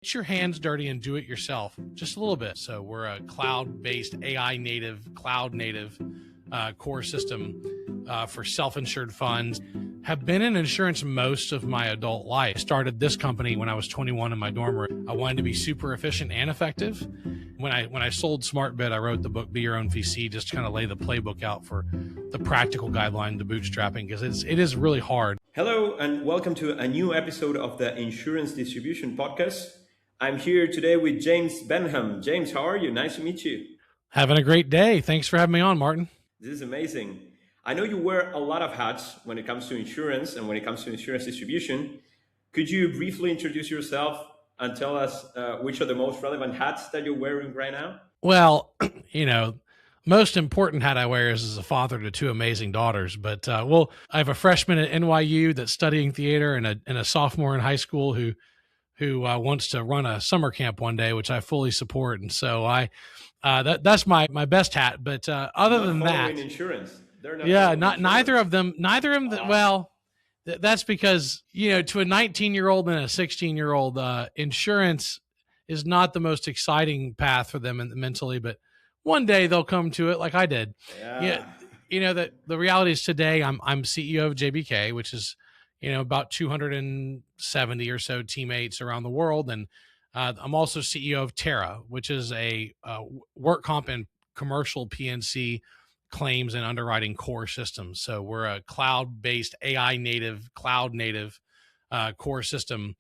Get your hands dirty and do it yourself, just a little bit. So we're a cloud-based, AI native, cloud native core system for self-insured funds. Have been in insurance most of my adult life. Started this company when I was 21 in my dorm room. I wanted to be super efficient and effective. When I sold SmartBid, I wrote the book Be Your Own VC, just to kind of lay the playbook out for the practical guideline to bootstrapping, because it is really hard. Hello and welcome to a new episode of the Insurance Distribution Podcast. I'm here today with James Benham. James, how are you? Nice to meet you. Having a great day. Thanks for having me on, Martin. This is amazing. I know you wear a lot of hats when it comes to insurance and when it comes to insurance distribution. Could you briefly introduce yourself and tell us which are the most relevant hats that you're wearing right now? Well, most important hat I wear is as a father to two amazing daughters. But I have a freshman at NYU that's studying theater and a sophomore in high school who wants to run a summer camp one day, which I fully support. And so that's my best hat. But other than that, insurance. Neither of them. Well, that's because, to a 19-year-old and a 16-year-old, insurance is not the most exciting path for them mentally, but one day they'll come to it like I did. Yeah. That the reality is today I'm CEO of JBK, which is, about 270 or so teammates around the world. And I'm also CEO of Terra, which is a work comp and commercial PNC claims and underwriting core system. So we're a cloud-based, AI native, cloud native core system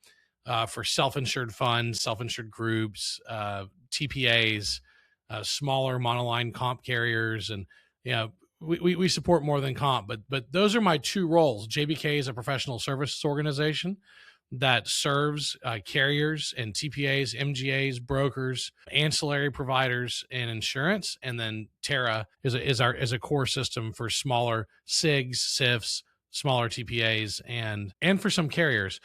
for self-insured funds, self-insured groups, TPAs, smaller monoline comp carriers, and we support more than comp, but those are my two roles. JBK is a professional services organization that serves carriers and TPAs, MGAs, brokers, ancillary providers, and insurance. And then Terra is a core system for smaller SIGs, SIFs, smaller TPAs, and for some carriers.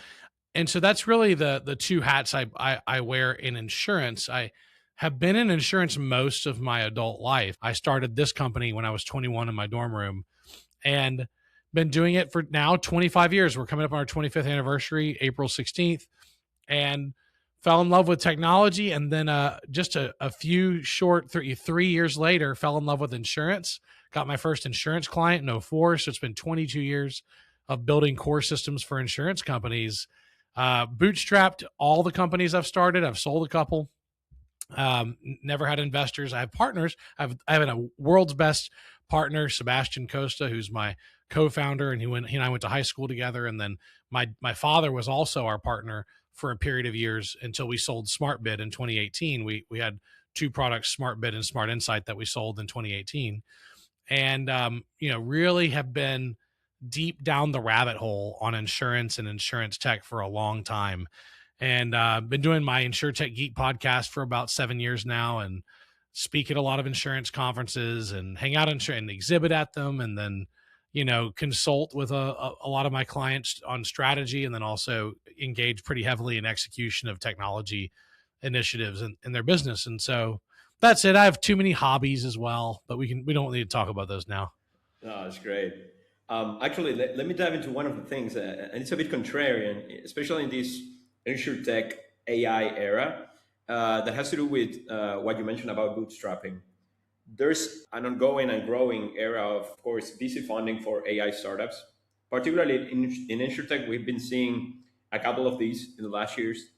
And so that's really the two hats I wear in insurance. I have been in insurance most of my adult life. I started this company when I was 21 in my dorm room and been doing it for now 25 years. We're coming up on our 25th anniversary, April 16th, and fell in love with technology. And then just a few short 3 years later, fell in love with insurance. Got my first insurance client in 2004. So it's been 22 years of building core systems for insurance companies. Bootstrapped all the companies I've started. I've sold a couple. Never had investors. I have partners. I have a world's best partner, Sebastian Costa, who's my co-founder, and he and I went to high school together. And then my father was also our partner for a period of years until we sold SmartBid in 2018. We had two products, SmartBid and Smart Insight, that we sold in 2018, and really have been deep down the rabbit hole on insurance and insurance tech for a long time. And been doing my InsurTech Geek podcast for about 7 years now, and speak at a lot of insurance conferences and hang out and exhibit at them, and then consult with a lot of my clients on strategy, and then also engage pretty heavily in execution of technology initiatives in their business. And so that's it. I have too many hobbies as well, but we don't need to talk about those now. No, that's great. Actually, let me dive into one of the things, and it's a bit contrarian, especially in this InsurTech AI era, that has to do with what you mentioned about bootstrapping. There's an ongoing and growing era of course, VC funding for AI startups. Particularly in InsurTech, we've been seeing a couple of these in the last years.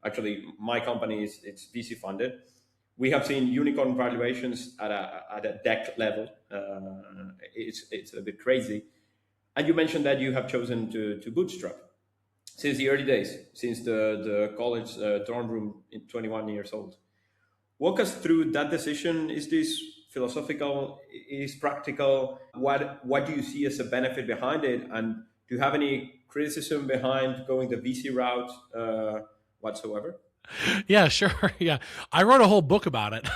Actually, my company it's VC funded. We have seen unicorn valuations at a deck level. It's a bit crazy. And you mentioned that you have chosen to bootstrap since the early days, since the college dorm room in 21 years old. Walk us through that decision. Is this philosophical? Is practical? What do you see as a benefit behind it? And do you have any criticism behind going the VC route whatsoever? Yeah, sure. Yeah. I wrote a whole book about it.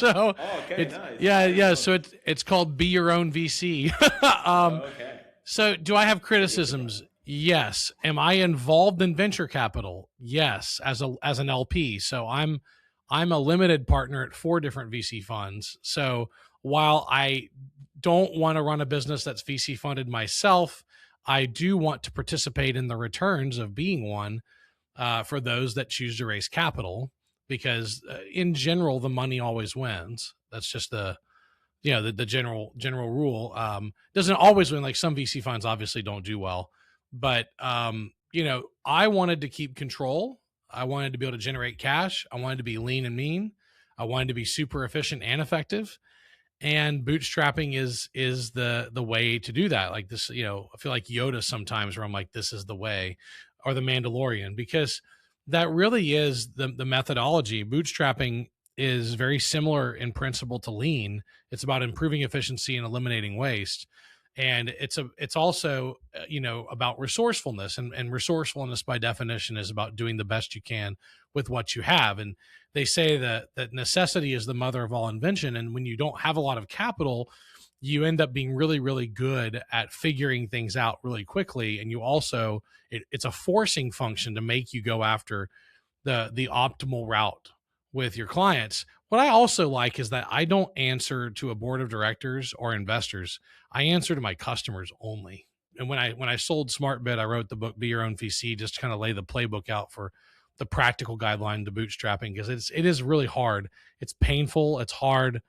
Okay, nice. Yeah. So it's called Be Your Own VC. Okay. So do I have criticisms? Yes. Am I involved in venture capital? Yes, as an LP. So I'm a limited partner at 4 different VC funds. So while I don't want to run a business that's VC funded myself, I do want to participate in the returns of being one. for those that choose to raise capital, because in general, the money always wins. That's just the general rule. Doesn't always win. Like some VC funds obviously don't do well, but I wanted to keep control. I wanted to be able to generate cash. I wanted to be lean and mean. I wanted to be super efficient and effective. And bootstrapping is the way to do that. Like this, I feel like Yoda sometimes, where I'm like, this is the way, or the Mandalorian, because that really is the methodology. Bootstrapping is very similar in principle to lean. It's about improving efficiency and eliminating waste. And it's also about resourcefulness, and resourcefulness by definition is about doing the best you can with what you have. And they say that necessity is the mother of all invention. And when you don't have a lot of capital, you end up being really, really good at figuring things out really quickly. And you also, it's a forcing function to make you go after the optimal route with your clients. What I also like is that I don't answer to a board of directors or investors. I answer to my customers only. And when I sold SmartBid, I wrote the book Be Your Own VC, just to kind of lay the playbook out for the practical guideline to bootstrapping, because it is really hard. It's painful. It's hard.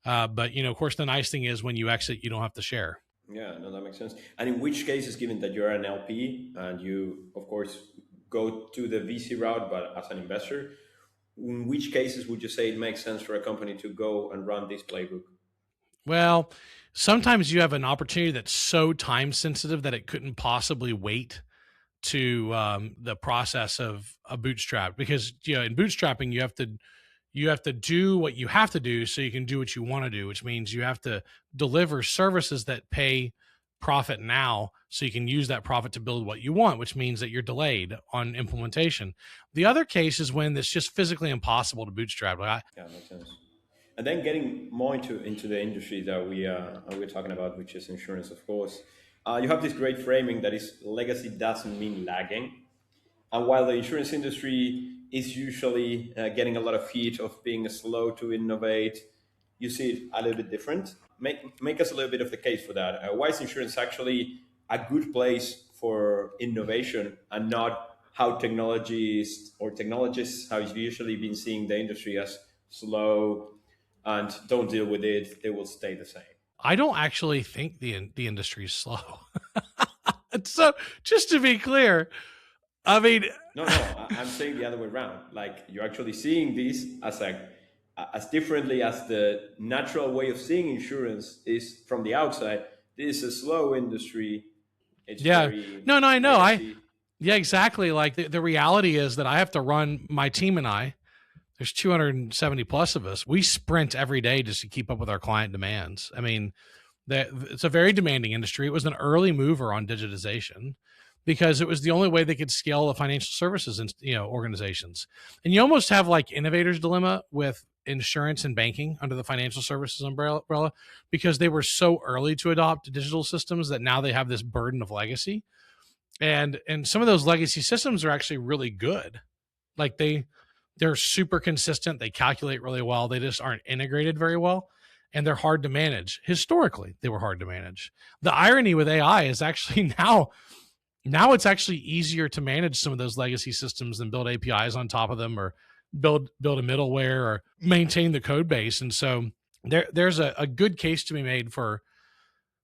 But of course, the nice thing is when you exit, you don't have to share. Yeah, no, that makes sense. And in which cases, given that you're an LP and you, of course, go to the VC route, but as an investor, in which cases would you say it makes sense for a company to go and run this playbook? Well, sometimes you have an opportunity that's so time sensitive that it couldn't possibly wait to the process of a bootstrap, because in bootstrapping you have to do what you have to do so you can do what you want to do, which means you have to deliver services that pay profit now so you can use that profit to build what you want, which means that you're delayed on implementation. The other case is when it's just physically impossible to bootstrap. Yeah, makes sense. And then getting more into the industry that we're talking about, which is insurance, of course. You have this great framing that is legacy doesn't mean lagging. And while the insurance industry is usually getting a lot of heat of being slow to innovate, you see it a little bit different. Make us a little bit of the case for that. Why is insurance actually a good place for innovation and not how technologists have usually been seeing the industry as slow and don't deal with it, they will stay the same. I don't actually think the industry is slow. So just to be clear, I mean, No, I'm saying the other way around. Like you're actually seeing this as differently as the natural way of seeing insurance is from the outside. This is a slow industry. It's yeah, very no, I know. legacy. Yeah, exactly. Like the reality is that I have to run my team, and there's 270 plus of us. We sprint every day just to keep up with our client demands. I mean, it's a very demanding industry. It was an early mover on digitization because it was the only way they could scale the financial services and organizations. And you almost have like innovator's dilemma with insurance and banking under the financial services umbrella, because they were so early to adopt digital systems that now they have this burden of legacy. And some of those legacy systems are actually really good. Like they're super consistent. They calculate really well. They just aren't integrated very well. And they're hard to manage. Historically, they were hard to manage. The irony with AI is actually now it's actually easier to manage some of those legacy systems than build APIs on top of them, or build a middleware, or maintain the code base. And so there's a good case to be made for,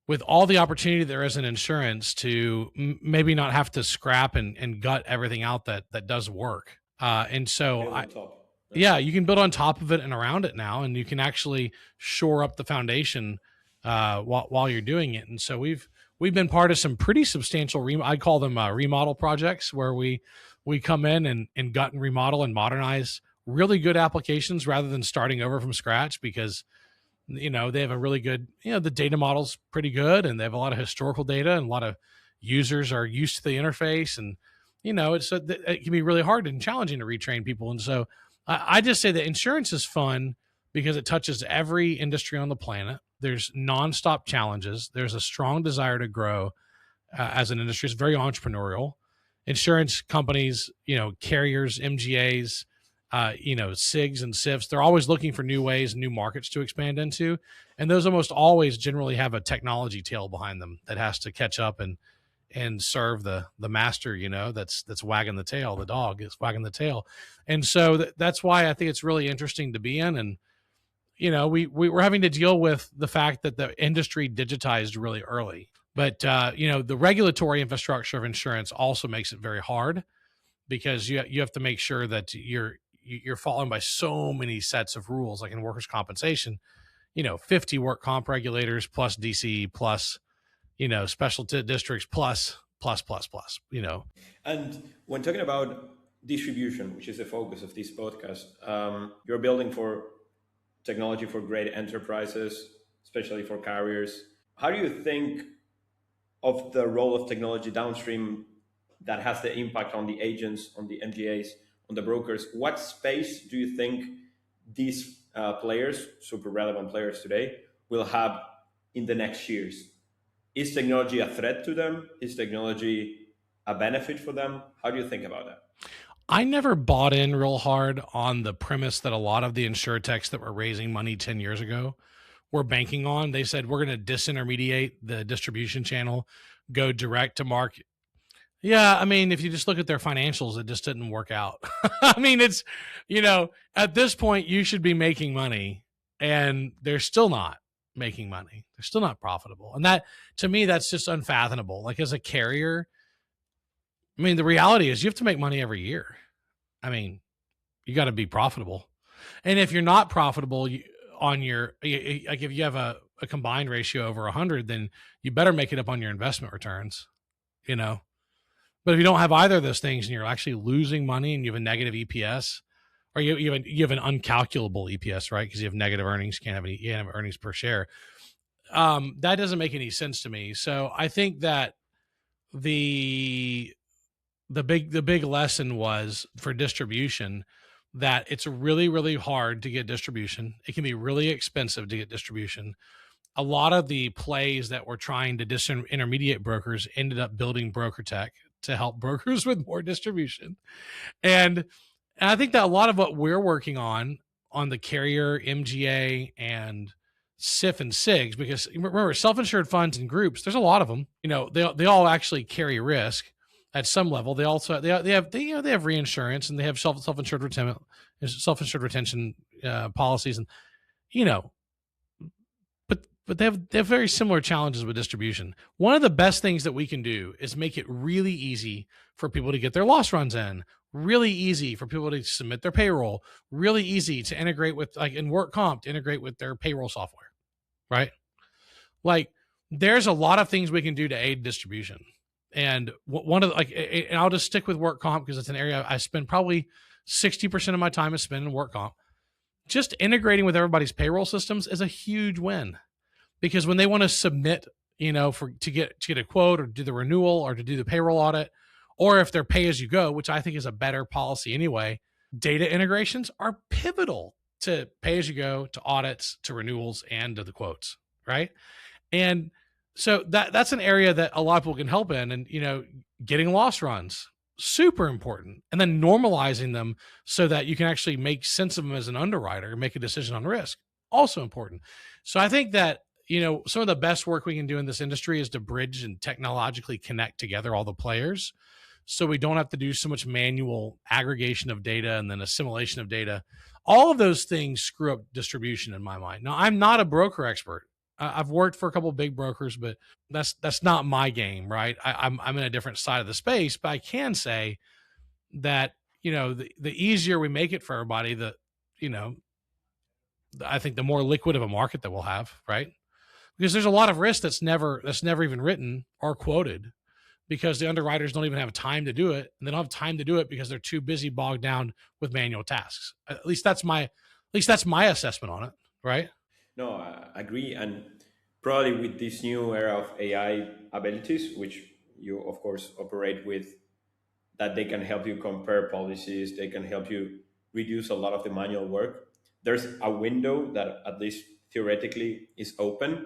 with all the opportunity there is in insurance, to maybe not have to scrap and gut everything out that does work. And so Build on top. yeah, you can build on top of it and around it now, and you can actually shore up the foundation while you're doing it. And so we've been part of some pretty substantial I call them remodel projects, where we come in and gut and remodel and modernize really good applications rather than starting over from scratch, because they have a really good, the data model's pretty good, and they have a lot of historical data, and a lot of users are used to the interface, and it can be really hard and challenging to retrain people. And so I just say that insurance is fun because it touches every industry on the planet. There's nonstop challenges. There's a strong desire to grow as an industry. It's very entrepreneurial. Insurance companies, carriers, MGAs, SIGs and SIFs, they're always looking for new ways, new markets to expand into. And those almost always generally have a technology tail behind them that has to catch up and and serve the master, that's wagging the tail. The dog is wagging the tail. And so that's why I think it's really interesting to be in. And we're having to deal with the fact that the industry digitized really early. But the regulatory infrastructure of insurance also makes it very hard, because you have to make sure that you're following by so many sets of rules. Like in workers' compensation, 50 work comp regulators plus DC plus special districts plus. And when talking about distribution, which is the focus of this podcast, you're building for technology for great enterprises, especially for carriers. How do you think of the role of technology downstream that has the impact on the agents, on the MGAs, on the brokers? What space do you think these players, super relevant players today, will have in the next years? Is technology a threat to them? Is technology a benefit for them? How do you think about that? I never bought in real hard on the premise that a lot of the insurtechs that were raising money 10 years ago were banking on. They said, we're going to disintermediate the distribution channel, go direct to market. Yeah, I mean, if you just look at their financials, it just didn't work out. I mean, it's, at this point, you should be making money, and they're still not making money. They're still not profitable. And that, to me, that's just unfathomable. Like, as a carrier, I mean, the reality is you have to make money every year. I mean, you got to be profitable. And if you're not profitable on like if you have a combined ratio over 100, then you better make it up on your investment returns, you know? But if you don't have either of those things and you're actually losing money and you have a negative EPS, or you have an uncalculable EPS, right? Because you have negative earnings, you can't have earnings per share. That doesn't make any sense to me. So I think that the big lesson was for distribution that it's really, really hard to get distribution. It can be really expensive to get distribution. A lot of the plays that were trying to disintermediate brokers ended up building broker tech to help brokers with more distribution. And I think that a lot of what we're working on the carrier, MGA, and SIF and SIGs, because remember, self-insured funds and groups, there's a lot of them. They all actually carry risk at some level. They also they have reinsurance, and they have self-insured retention policies, and you know but they have very similar challenges with distribution. One of the best things that we can do is make it really easy for people to get their loss runs in, really easy for people to submit their payroll, really easy to integrate with, like in work comp, to integrate with their payroll software, right? Like, there's a lot of things we can do to aid distribution. And one of the, and I'll just stick with work comp because it's an area I spend probably 60% of my time is spent in work comp. Just integrating with everybody's payroll systems is a huge win, because when they want to submit, to get a quote or do the renewal or to do the payroll audit, or if they're pay as you go, which I think is a better policy anyway, data integrations are pivotal to pay as you go, to audits, to renewals, and to the quotes, right? And so that's an area that a lot of people can help in. And getting loss runs, super important, and then normalizing them so that you can actually make sense of them as an underwriter and make a decision on risk, also important. So I think that some of the best work we can do in this industry is to bridge and technologically connect together all the players, so we don't have to do so much manual aggregation of data and then assimilation of data. All of those things screw up distribution in my mind. Now, I'm not a broker expert. I've worked for a couple of big brokers, but that's not my game, right? I'm in a different side of the space, but I can say that the easier we make it for everybody, I think the more liquid of a market that we'll have, right? Because there's a lot of risk that's never even written or quoted, because the underwriters don't even have time to do it, and they don't have time to do it because they're too busy, bogged down with manual tasks. At least that's my assessment on it, right? No, I agree. And probably with this new era of AI abilities, which you, of course, operate with, that they can help you compare policies, they can help you reduce a lot of the manual work. There's a window that, at least theoretically, is open,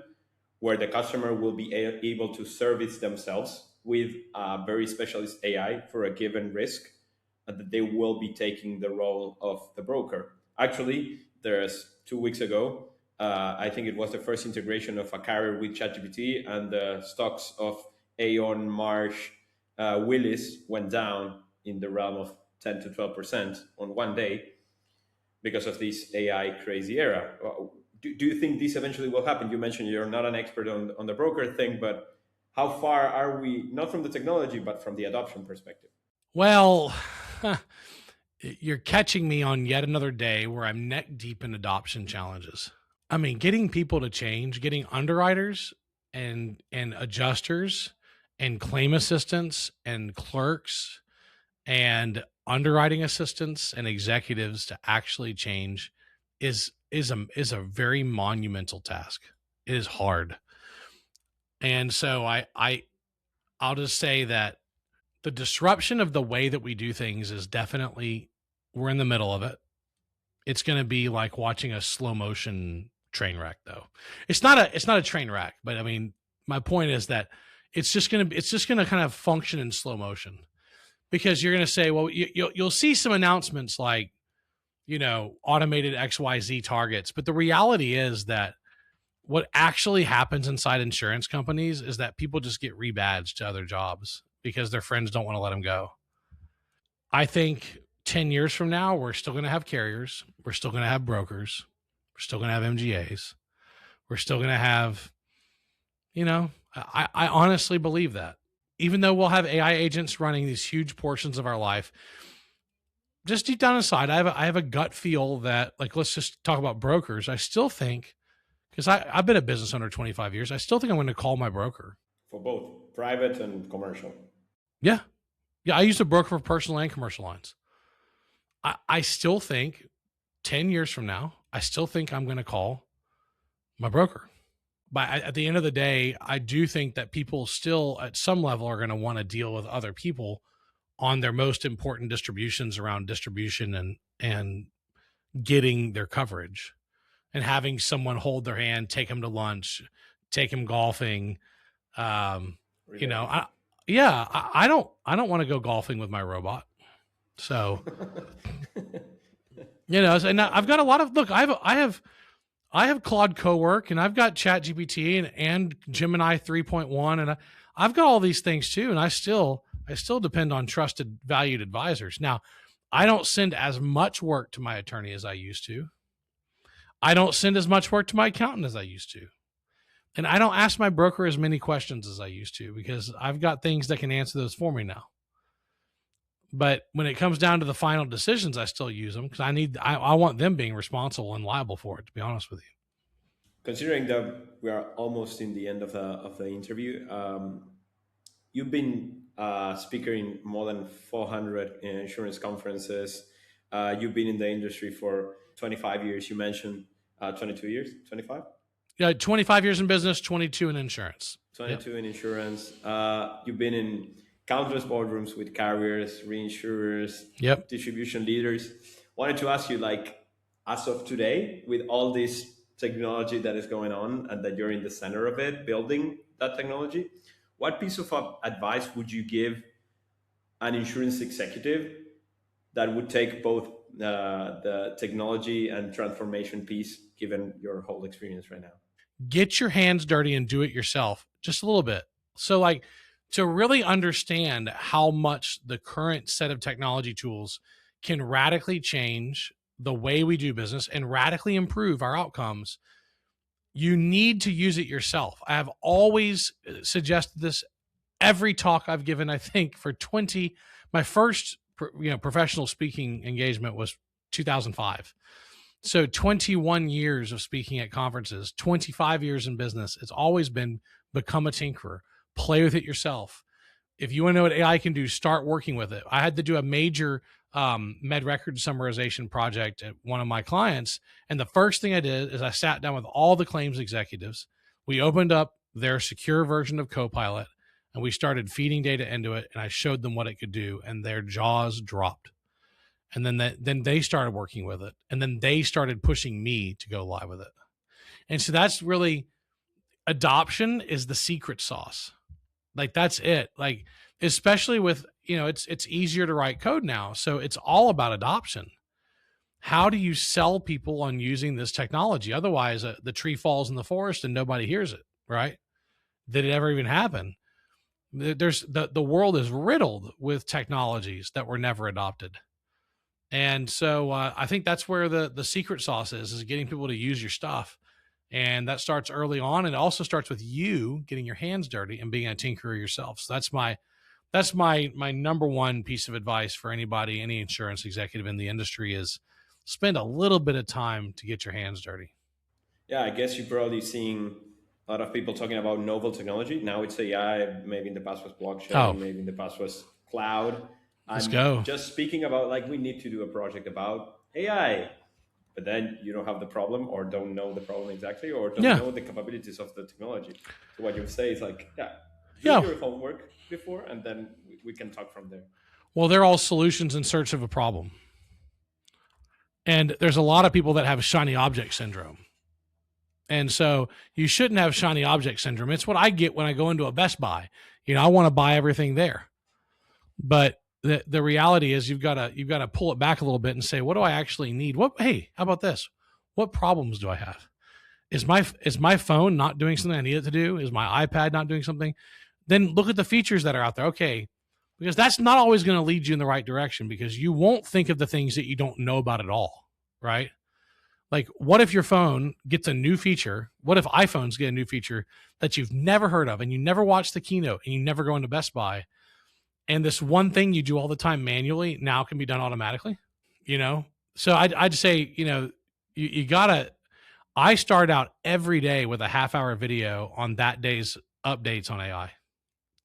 where the customer will be able to service themselves with a very specialist AI for a given risk, and that they will be taking the role of the broker. Actually, there's 2 weeks ago, I think it was the first integration of a carrier with ChatGPT, and the stocks of Aon, Marsh, Willis went down in the realm of 10 to 12% on one day because of this AI crazy era. Do you think this eventually will happen? You mentioned you're not an expert on the broker thing, but how far are we, not from the technology, but from the adoption perspective? Well, you're catching me on yet another day where I'm neck deep in adoption challenges. I mean, getting people to change, getting underwriters and adjusters and claim assistants and clerks and underwriting assistants and executives to actually change is a very monumental task. It is hard. And so I'll just say that the disruption of the way that we do things is definitely, we're in the middle of it. It's going to be like watching a slow motion train wreck, though. It's not a train wreck, but I mean, my point is that it's just going to kind of function in slow motion, because you're going to say, well, you'll see some announcements like, automated XYZ targets. But the reality is that what actually happens inside insurance companies is that people just get rebadged to other jobs because their friends don't want to let them go. I think 10 years from now, we're still going to have carriers. We're still going to have brokers. We're still going to have MGAs. We're still going to have, I honestly believe that. Even though we'll have AI agents running these huge portions of our life, just deep down inside, I have a gut feel that, like, let's just talk about brokers. I still think, because I've been a business owner 25 years, I still think I'm going to call my broker. For both private and commercial. Yeah. Yeah. I use a broker for personal and commercial lines. I still think 10 years from now, I still think I'm going to call my broker. But at the end of the day, I do think that people still at some level are going to want to deal with other people on their most important distributions around distribution and getting their coverage, and having someone hold their hand, take them to lunch, take them golfing. Really? I don't want to go golfing with my robot. So, and I've got a lot of, look, I have Claude Cowork, and I've got ChatGPT and Gemini 3.1, and I've got all these things too. And I still depend on trusted, valued advisors. Now, I don't send as much work to my attorney as I used to. I don't send as much work to my accountant as I used to. And I don't ask my broker as many questions as I used to, because I've got things that can answer those for me now. But when it comes down to the final decisions, I still use them, because I want them being responsible and liable for it, to be honest with you. Considering that we are almost in the end of the interview, you've been a speaker in more than 400 insurance conferences. You've been in the industry for 25 years. You mentioned 22 years, 25? Yeah, 25 years in business, 22 in insurance. 22 in insurance. You've been in countless boardrooms with carriers, reinsurers, distribution leaders. Wanted to ask you, like, as of today, with all this technology that is going on and that you're in the center of it, building that technology, what piece of advice would you give an insurance executive that would take both the technology and transformation piece, given your whole experience right now? Get your hands dirty and do it yourself, just a little bit. So, like, to really understand how much the current set of technology tools can radically change the way we do business and radically improve our outcomes, you need to use it yourself. I have always suggested this every talk I've given. I think for my first professional speaking engagement was 2005. So 21 years of speaking at conferences, 25 years in business. It's always been become a tinkerer, play with it yourself. If you want to know what AI can do, start working with it. I had to do a major med record summarization project at one of my clients. And the first thing I did is I sat down with all the claims executives. We opened up their secure version of Copilot, and we started feeding data into it. And I showed them what it could do, and their jaws dropped. And then they started working with it. And then they started pushing me to go live with it. And so that's really, adoption is the secret sauce. Like, that's it. Like, especially with, it's easier to write code now. So it's all about adoption. How do you sell people on using this technology? Otherwise, the tree falls in the forest and nobody hears it, right? Did it ever even happen? There's the world is riddled with technologies that were never adopted. And so I think that's where the secret sauce is getting people to use your stuff. And that starts early on. And it also starts with you getting your hands dirty and being a tinkerer yourself. So that's my number one piece of advice for anybody, any insurance executive in the industry is spend a little bit of time to get your hands dirty. Yeah, I guess you're probably seeing a lot of people talking about novel technology. Now it's AI. Maybe in the past was Oh, blockchain. Maybe in the past was cloud. let's And go. just speaking about like we need to do a project about AI, but then you don't have the problem or don't know the problem exactly or don't Yeah. know the capabilities of the technology. So what you say is like, yeah, do Yeah. your homework before, and then we can talk from there. Well, they're all solutions in search of a problem. And there's a lot of people that have shiny object syndrome. And so you shouldn't have shiny object syndrome. It's what I get when I go into a Best Buy. I want to buy everything there. But the reality is you've got to pull it back a little bit and say, what do I actually need? Hey, how about this? What problems do I have? Is my phone not doing something I need it to do? Is my iPad not doing something? Then look at the features that are out there. Okay, because that's not always going to lead you in the right direction because you won't think of the things that you don't know about at all, right? Like, what if your phone gets a new feature? What if iPhones get a new feature that you've never heard of and you never watch the keynote and you never go into Best Buy? And this one thing you do all the time manually now can be done automatically, you know? So I'd say, you gotta, I start out every day with a half hour video on that day's updates on AI,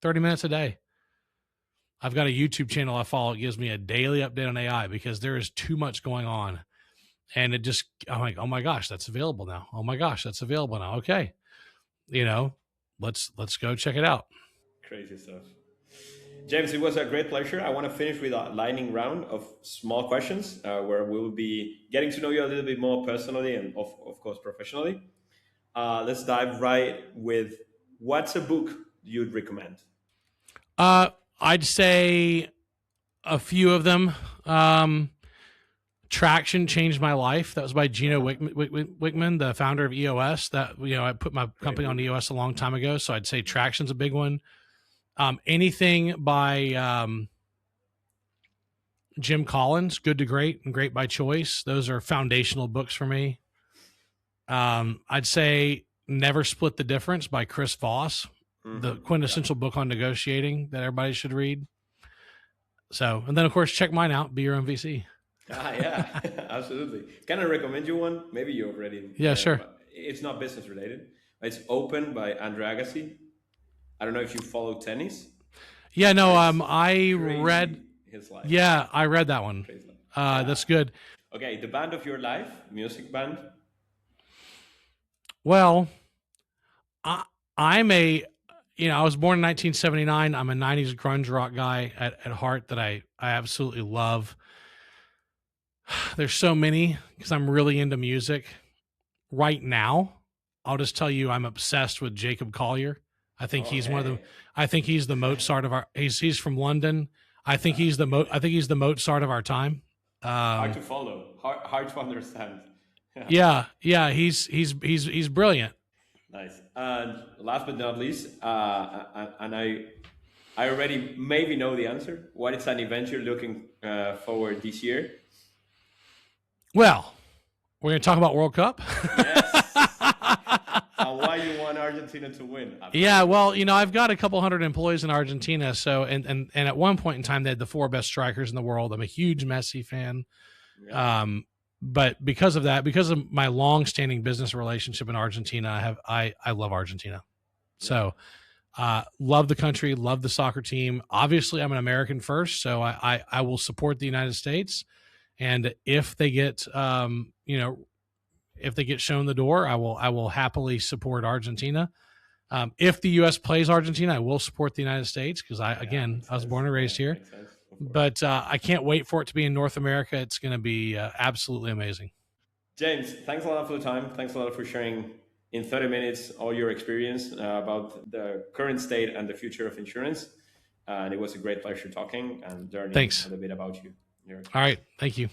30 minutes a day. I've got a YouTube channel I follow. It gives me a daily update on AI because there is too much going on. And I'm like, oh my gosh, that's available now. Oh my gosh, that's available now. Okay. You know, let's go check it out. Crazy stuff. James, it was a great pleasure. I want to finish with a lightning round of small questions where we'll be getting to know you a little bit more personally and, of course, professionally. Let's dive right with what's a book you'd recommend? I'd say a few of them. Traction changed my life. That was by Gino Wickman, the founder of EOS. That I put my Great company on book. EOS a long time ago, so I'd say Traction's a big one. Anything by Jim Collins, Good to Great and Great by Choice. Those are foundational books for me. I'd say Never Split the Difference by Chris Voss, the Yeah. quintessential book on negotiating that everybody should read. So, and then of course, check mine out, Be Your Own VC. Yeah, absolutely. Can I recommend you one? Maybe you already, Yeah, sure. but it's not business related. It's Open by Andre Agassi. I don't know if you follow tennis, Yeah, but no, it's I read, crazy his life. yeah, I read that one. Crazy life. Yeah. That's good. Okay, the band of your life, music band. Well, I, I'm I was born in 1979. I'm a 90s grunge rock guy at heart that I absolutely love. There's so many because I'm really into music right now. I'll just tell you, I'm obsessed with Jacob Collier. I think he's one of the. Okay. I think he's the Mozart of our. He's from London. I think he's the I think he's the Mozart of our time. Hard Um, to follow, hard to understand. Yeah, yeah. He's brilliant. nice. And last but not least, and I already maybe know the answer. What is an event you're looking forward this year? Well, we're gonna talk about World Cup. Yes. And why you want Argentina to win? Yeah, well, Absolutely. I've got a couple hundred employees in Argentina, so and at one point in time they had the four best strikers in the world. I'm a huge Messi fan. Yeah. But because of that, because of my long-standing business relationship in Argentina, I love Argentina. Yeah. So, love the country, love the soccer team. Obviously, I'm an American first, so I will support the United States. And if they get if they get shown the door, I will happily support Argentina. If the U.S. plays Argentina, I will support the United States because Yeah. Makes I was sense. born and Yeah. raised here. Makes sense. Of course. But I can't wait for it to be in North America. It's going to be absolutely amazing. James, thanks a lot for the time. Thanks a lot for sharing in 30 minutes all your experience about the current state and the future of insurance. And it was a great pleasure talking and learning a Thanks. little bit about you, your All experience. right. Thank you.